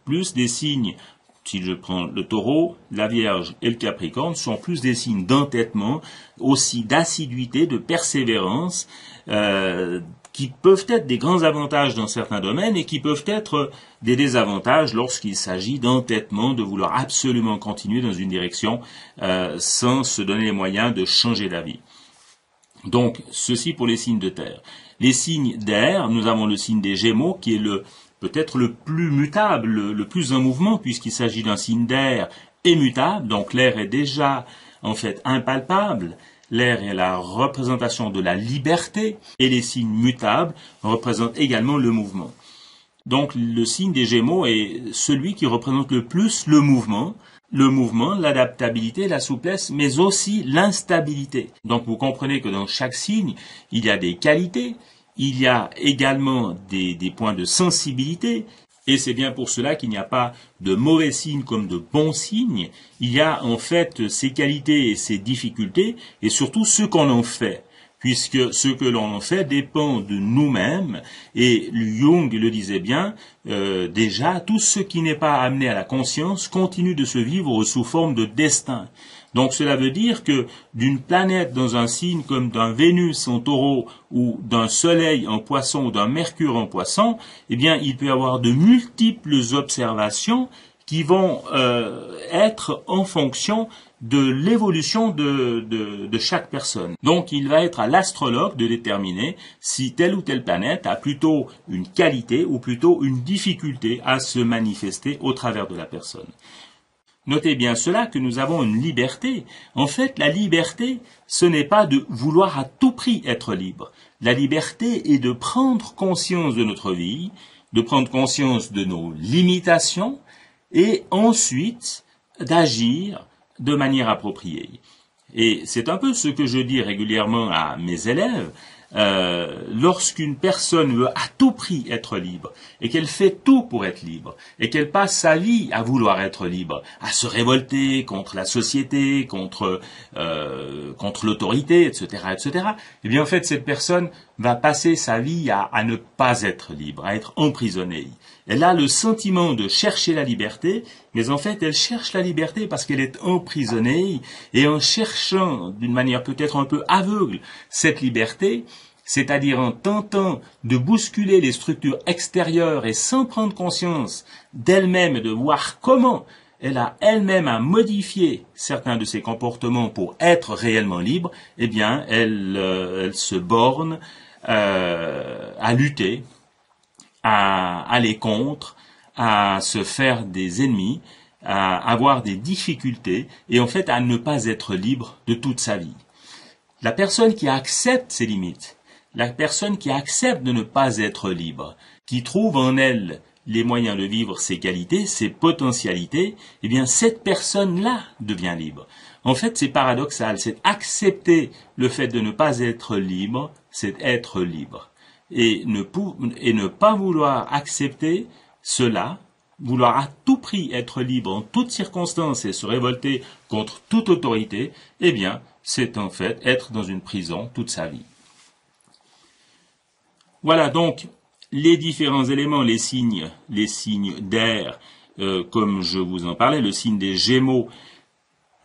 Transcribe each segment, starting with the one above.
plus des signes, si je prends le taureau, la vierge et le capricorne, sont plus des signes d'entêtement, aussi d'assiduité, de persévérance, qui peuvent être des grands avantages dans certains domaines et qui peuvent être des désavantages lorsqu'il s'agit d'entêtement, de vouloir absolument continuer dans une direction sans se donner les moyens de changer d'avis. Donc, ceci pour les signes de terre. Les signes d'air, nous avons le signe des Gémeaux qui est peut-être le plus mutable, le plus en mouvement, puisqu'il s'agit d'un signe d'air immutable. Donc l'air est déjà en fait impalpable. L'air est la représentation de la liberté et les signes mutables représentent également le mouvement. Donc le signe des Gémeaux est celui qui représente le plus le mouvement, l'adaptabilité, la souplesse, mais aussi l'instabilité. Donc vous comprenez que dans chaque signe, il y a des qualités, il y a également des points de sensibilité, et c'est bien pour cela qu'il n'y a pas de mauvais signes comme de bons signes. Il y a en fait ces qualités et ces difficultés, et surtout ce qu'on en fait, puisque ce que l'on en fait dépend de nous-mêmes, et Jung le disait bien, déjà, tout ce qui n'est pas amené à la conscience continue de se vivre sous forme de destin. Donc cela veut dire que d'une planète dans un signe comme d'un Vénus en taureau ou d'un Soleil en poisson ou d'un Mercure en poisson, eh bien il peut y avoir de multiples observations qui vont être en fonction de l'évolution de chaque personne. Donc il va être à l'astrologue de déterminer si telle ou telle planète a plutôt une qualité ou plutôt une difficulté à se manifester au travers de la personne. Notez bien cela que nous avons une liberté. En fait, la liberté, ce n'est pas de vouloir à tout prix être libre. La liberté est de prendre conscience de notre vie, de prendre conscience de nos limitations et ensuite d'agir de manière appropriée. Et c'est un peu ce que je dis régulièrement à mes élèves. Lorsqu'une personne veut à tout prix être libre et qu'elle fait tout pour être libre et qu'elle passe sa vie à vouloir être libre, à se révolter contre la société, contre l'autorité, etc., eh bien en fait cette personne va passer sa vie à ne pas être libre, à être emprisonnée. Elle a le sentiment de chercher la liberté, mais en fait elle cherche la liberté parce qu'elle est emprisonnée, et en cherchant d'une manière peut-être un peu aveugle cette liberté, c'est-à-dire en tentant de bousculer les structures extérieures et sans prendre conscience d'elle-même et de voir comment elle a elle-même à modifier certains de ses comportements pour être réellement libre, eh bien elle se borne à lutter, à aller contre, à se faire des ennemis, à avoir des difficultés et en fait à ne pas être libre de toute sa vie. La personne qui accepte ses limites, la personne qui accepte de ne pas être libre, qui trouve en elle les moyens de vivre ses qualités, ses potentialités, eh bien cette personne-là devient libre. En fait, c'est paradoxal, c'est accepter le fait de ne pas être libre, c'est être libre. Et ne pas vouloir accepter cela, vouloir à tout prix être libre en toutes circonstances et se révolter contre toute autorité, eh bien, c'est en fait être dans une prison toute sa vie. Voilà donc les différents éléments, les signes d'air, comme je vous en parlais, le signe des Gémeaux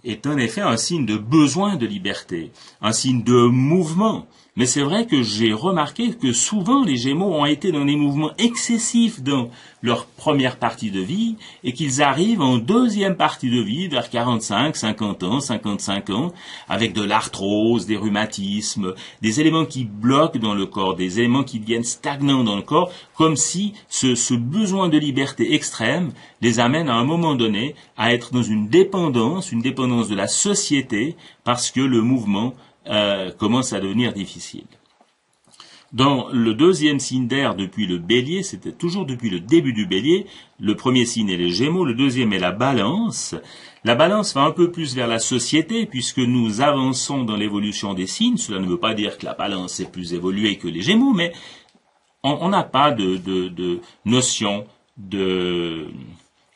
est en effet un signe de besoin de liberté, un signe de mouvement. Mais c'est vrai que j'ai remarqué que souvent les Gémeaux ont été dans des mouvements excessifs dans leur première partie de vie et qu'ils arrivent en deuxième partie de vie vers 45, 50 ans, 55 ans avec de l'arthrose, des rhumatismes, des éléments qui bloquent dans le corps, des éléments qui deviennent stagnants dans le corps, comme si ce besoin de liberté extrême les amène à un moment donné à être dans une dépendance de la société parce que le mouvement commence à devenir difficile. Dans le deuxième signe d'air depuis le Bélier, c'était toujours depuis le début du Bélier, le premier signe est les Gémeaux, le deuxième est la Balance. La Balance va un peu plus vers la société puisque nous avançons dans l'évolution des signes. Cela ne veut pas dire que la Balance est plus évoluée que les Gémeaux, mais on n'a pas de notion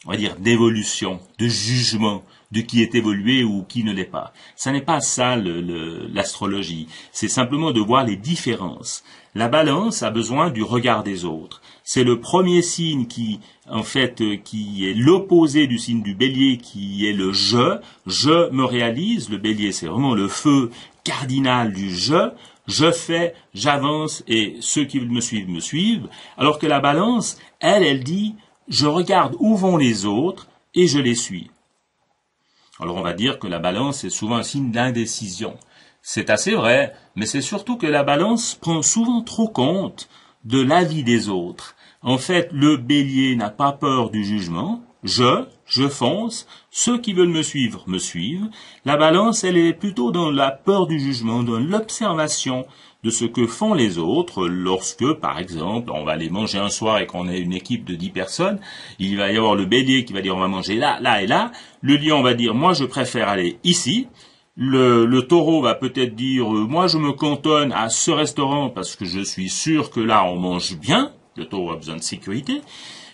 on va dire d'évolution, de jugement de qui est évolué ou qui ne l'est pas. Ça n'est pas ça l'astrologie. C'est simplement de voir les différences. La balance a besoin du regard des autres. C'est le premier signe qui, en fait, qui est l'opposé du signe du bélier, qui est le je. Je me réalise. Le bélier, c'est vraiment le feu cardinal du je. Je fais, j'avance et ceux qui me suivent me suivent. Alors que la balance, elle dit, je regarde où vont les autres et je les suis. Alors on va dire que la balance est souvent un signe d'indécision. C'est assez vrai, mais c'est surtout que la balance prend souvent trop compte de l'avis des autres. En fait, le bélier n'a pas peur du jugement. Je fonce. Ceux qui veulent me suivre me suivent. La balance, elle est plutôt dans la peur du jugement, dans l'observation de ce que font les autres lorsque, par exemple, on va aller manger un soir et qu'on est une équipe de 10 personnes. Il va y avoir le bélier qui va dire on va manger là, là et là. Le lion va dire moi je préfère aller ici. Le taureau va peut-être dire moi je me cantonne à ce restaurant parce que je suis sûr que là on mange bien. Le taureau a besoin de sécurité.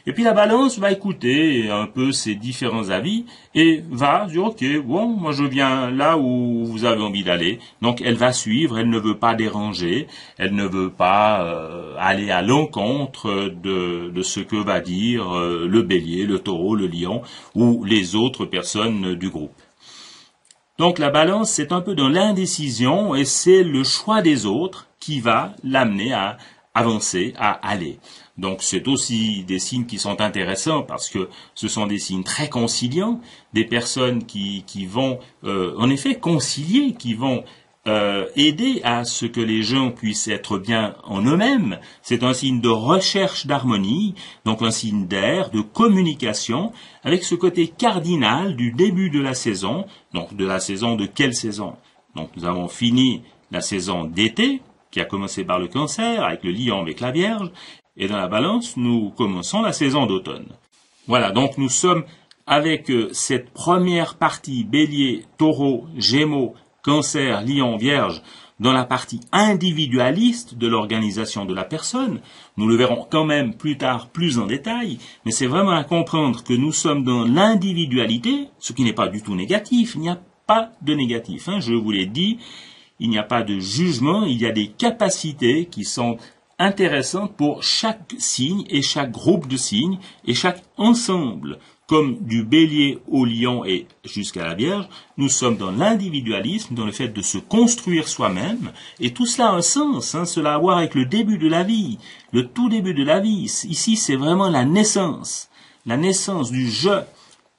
Et puis la balance va écouter un peu ces différents avis et va dire ok, bon, moi je viens là où vous avez envie d'aller. Donc elle va suivre, elle ne veut pas déranger, elle ne veut pas aller à l'encontre de ce que va dire le bélier, le taureau, le lion ou les autres personnes du groupe. Donc la balance, c'est un peu dans l'indécision et c'est le choix des autres qui va l'amener à avancer, à aller. Donc c'est aussi des signes qui sont intéressants parce que ce sont des signes très conciliants, des personnes qui vont en effet concilier, qui vont aider à ce que les gens puissent être bien en eux-mêmes. C'est un signe de recherche d'harmonie, donc un signe d'air, de communication, avec ce côté cardinal du début de la saison. Donc de la saison de quelle saison? Donc nous avons fini la saison d'été, qui a commencé par le Cancer, avec le Lion, avec la Vierge, et dans la Balance, nous commençons la saison d'automne. Voilà, donc nous sommes avec cette première partie Bélier, Taureau, Gémeaux, Cancer, Lion, Vierge, dans la partie individualiste de l'organisation de la personne. Nous le verrons quand même plus tard, plus en détail, mais c'est vraiment à comprendre que nous sommes dans l'individualité, ce qui n'est pas du tout négatif. Il n'y a pas de négatif, je vous l'ai dit. Il n'y a pas de jugement, il y a des capacités qui sont intéressantes pour chaque signe et chaque groupe de signes et chaque ensemble. Comme du bélier au lion et jusqu'à la vierge, nous sommes dans l'individualisme, dans le fait de se construire soi-même, et tout cela a un sens, cela a à voir avec le début de la vie, le tout début de la vie. Ici, c'est vraiment la naissance du je.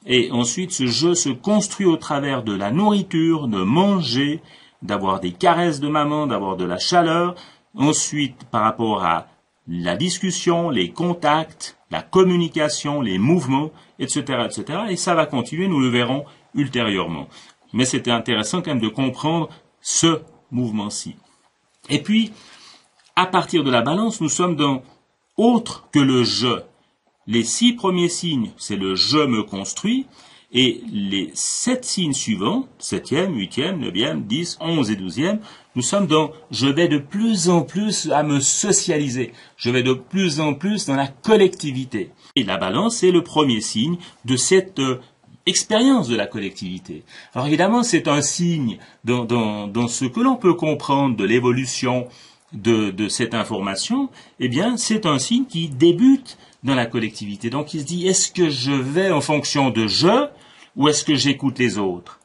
Et ensuite, ce je se construit au travers de la nourriture, de manger, d'avoir des caresses de maman, d'avoir de la chaleur. Ensuite, par rapport à la discussion, les contacts, la communication, les mouvements, etc., etc. Et ça va continuer, nous le verrons ultérieurement. Mais c'était intéressant quand même de comprendre ce mouvement-ci. Et puis, à partir de la balance, nous sommes dans autre que le je. Les 6 premiers signes, c'est le je me construis. Et les 7 signes suivants, 7e, 8e, 9e, 10, 11 et 12e, nous sommes dans je vais de plus en plus à me socialiser. Je vais de plus en plus dans la collectivité. Et la balance est le premier signe de cette expérience de la collectivité. Alors évidemment, c'est un signe dans ce que l'on peut comprendre de l'évolution de cette information. Eh bien, c'est un signe qui débute dans la collectivité. Donc il se dit, est-ce que je vais en fonction de je ou est-ce que j'écoute les autres?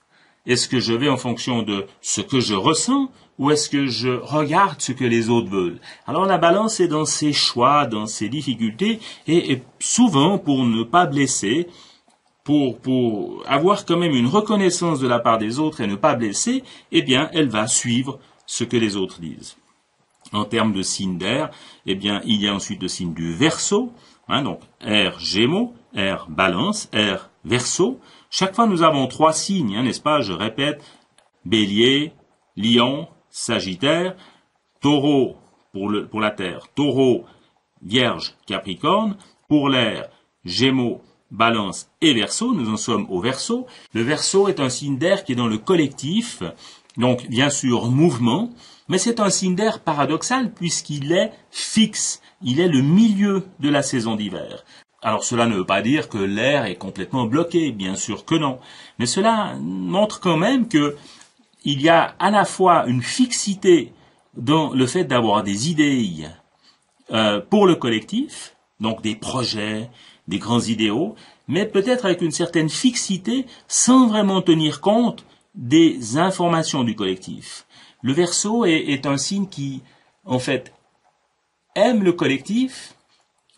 Est-ce que je vais en fonction de ce que je ressens ou est-ce que je regarde ce que les autres veulent? Alors la balance est dans ses choix, dans ses difficultés et souvent pour ne pas blesser, pour avoir quand même une reconnaissance de la part des autres et ne pas blesser, eh bien elle va suivre ce que les autres disent. En termes de signes d'air, eh bien il y a ensuite le signe du Verseau, donc air Gémeaux, air Balance, air Verseau. Chaque fois, nous avons 3 signes, n'est-ce pas? Je répète, Bélier, Lion, Sagittaire, Taureau pour la Terre, Taureau, Vierge, Capricorne, pour l'air, Gémeaux, Balance et Verseau. Nous en sommes au Verseau. Le Verseau est un signe d'air qui est dans le collectif, donc bien sûr mouvement, mais c'est un signe d'air paradoxal puisqu'il est fixe. Il est le milieu de la saison d'hiver. Alors cela ne veut pas dire que l'air est complètement bloqué, bien sûr que non. Mais cela montre quand même que il y a à la fois une fixité dans le fait d'avoir des idées pour le collectif, donc des projets, des grands idéaux, mais peut-être avec une certaine fixité sans vraiment tenir compte des informations du collectif. Le Verseau est un signe qui, en fait, aime le collectif,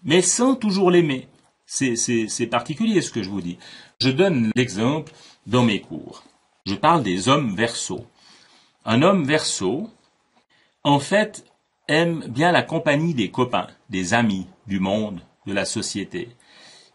mais sans toujours l'aimer. C'est particulier ce que je vous dis. Je donne l'exemple dans mes cours. Je parle des hommes Verseaux. Un homme Verseau, en fait, aime bien la compagnie des copains, des amis, du monde, de la société.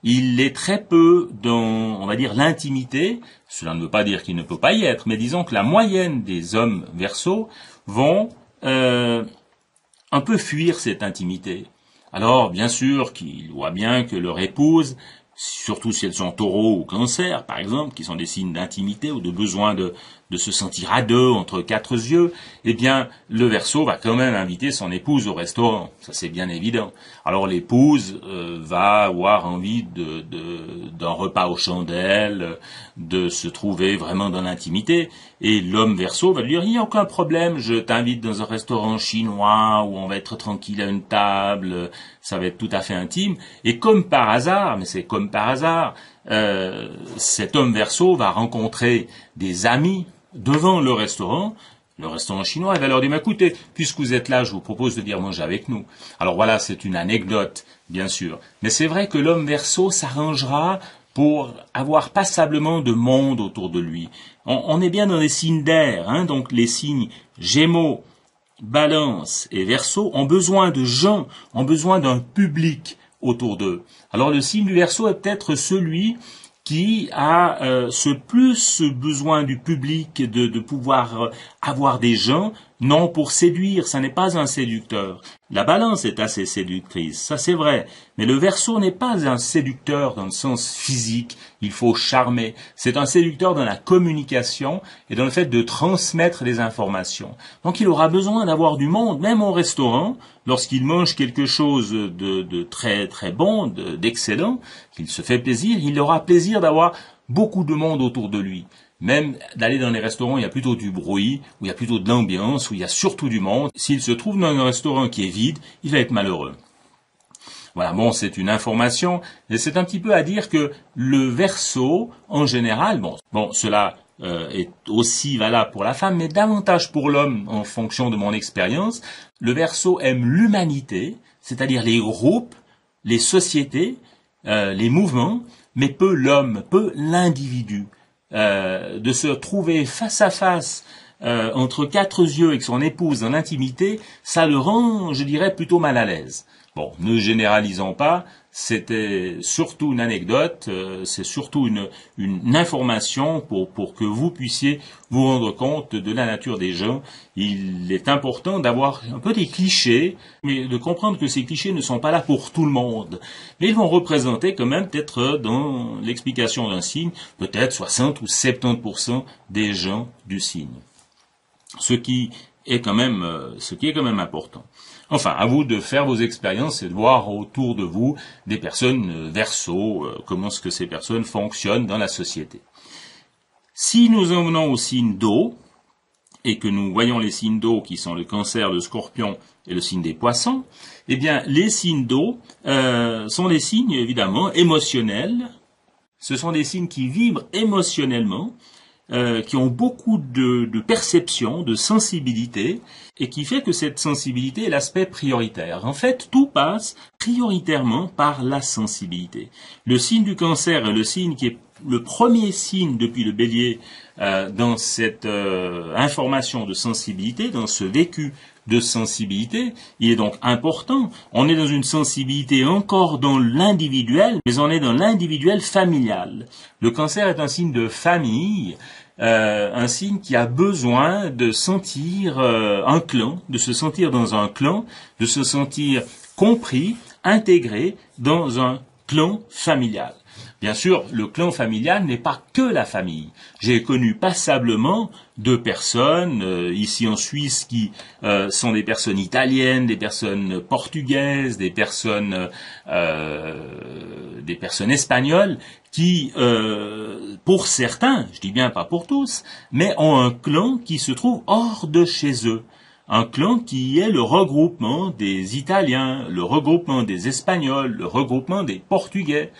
Il est très peu dans, on va dire, l'intimité. Cela ne veut pas dire qu'il ne peut pas y être, mais disons que la moyenne des hommes Verseaux vont un peu fuir cette intimité. Alors, bien sûr, qu'il voit bien que leur épouse, surtout si elles sont taureaux ou cancer, par exemple, qui sont des signes d'intimité ou de besoin de se sentir à deux entre quatre yeux, eh bien, le Verseau va quand même inviter son épouse au restaurant. Ça, c'est bien évident. Alors, l'épouse va avoir envie d'un repas aux chandelles, de se trouver vraiment dans l'intimité, et l'homme Verseau va lui dire, il n'y a aucun problème, je t'invite dans un restaurant chinois où on va être tranquille à une table, ça va être tout à fait intime. Et comme par hasard, mais c'est comme par hasard, cet homme Verseau va rencontrer des amis devant le restaurant chinois, il va leur dire, écoutez, puisque vous êtes là, je vous propose de venir manger avec nous. Alors voilà, c'est une anecdote, bien sûr. Mais c'est vrai que l'homme Verseau s'arrangera pour avoir passablement de monde autour de lui. On est bien dans les signes d'air, hein, donc les signes Gémeaux, Balance et Verseau ont besoin de gens, ont besoin d'un public autour d'eux. Alors le signe du Verseau est peut-être celui qui a ce plus besoin du public, de pouvoir avoir des gens, non pour séduire, ça n'est pas un séducteur. La Balance est assez séductrice, ça c'est vrai, mais le Verseau n'est pas un séducteur dans le sens physique, il faut charmer, c'est un séducteur dans la communication et dans le fait de transmettre des informations. Donc il aura besoin d'avoir du monde, même au restaurant, lorsqu'il mange quelque chose de très très bon, d'excellent, qu'il se fait plaisir, il aura plaisir d'avoir beaucoup de monde autour de lui. Même d'aller dans les restaurants, il y a plutôt du bruit, où il y a plutôt de l'ambiance, où il y a surtout du monde. S'il se trouve dans un restaurant qui est vide, il va être malheureux. Voilà, bon, c'est une information, et c'est un petit peu à dire que le Verseau, en général, bon, cela est aussi valable pour la femme, mais davantage pour l'homme, en fonction de mon expérience. Le Verseau aime l'humanité, c'est-à-dire les groupes, les sociétés, les mouvements, mais peu l'homme, peu l'individu. De se trouver face à face entre quatre yeux avec son épouse dans l'intimité, ça le rend, je dirais, plutôt mal à l'aise. Bon, ne généralisons pas, c'était surtout une anecdote, c'est surtout une information pour que vous puissiez vous rendre compte de la nature des gens. Il est important d'avoir un peu des clichés, mais de comprendre que ces clichés ne sont pas là pour tout le monde. Mais ils vont représenter quand même, peut-être dans l'explication d'un signe, peut-être 60 ou 70% des gens du signe. Ce qui est quand même important. Enfin, à vous de faire vos expériences et de voir autour de vous des personnes Verseaux, comment est-ce que ces personnes fonctionnent dans la société. Si nous en venons au signe d'eau, et que nous voyons les signes d'eau qui sont le Cancer, le Scorpion et le signe des Poissons, eh bien, les signes d'eau sont des signes, évidemment, émotionnels. Ce sont des signes qui vibrent émotionnellement, qui ont beaucoup de perception, de sensibilité, et qui fait que cette sensibilité est l'aspect prioritaire. En fait, tout passe prioritairement par la sensibilité. Le signe du Cancer est le signe qui est le premier signe depuis le Bélier dans cette information de sensibilité, dans ce vécu de sensibilité. Il est donc important. On est dans une sensibilité encore dans l'individuel, mais on est dans l'individuel familial. Le Cancer est un signe de famille, un signe qui a besoin de sentir un clan, de se sentir dans un clan, de se sentir compris, intégré dans un clan familial. Bien sûr, le clan familial n'est pas que la famille. J'ai connu passablement de personnes, ici en Suisse, qui sont des personnes italiennes, des personnes portugaises, des personnes espagnoles, qui, pour certains, je dis bien pas pour tous, mais ont un clan qui se trouve hors de chez eux. Un clan qui est le regroupement des Italiens, le regroupement des Espagnols, le regroupement des Portugais.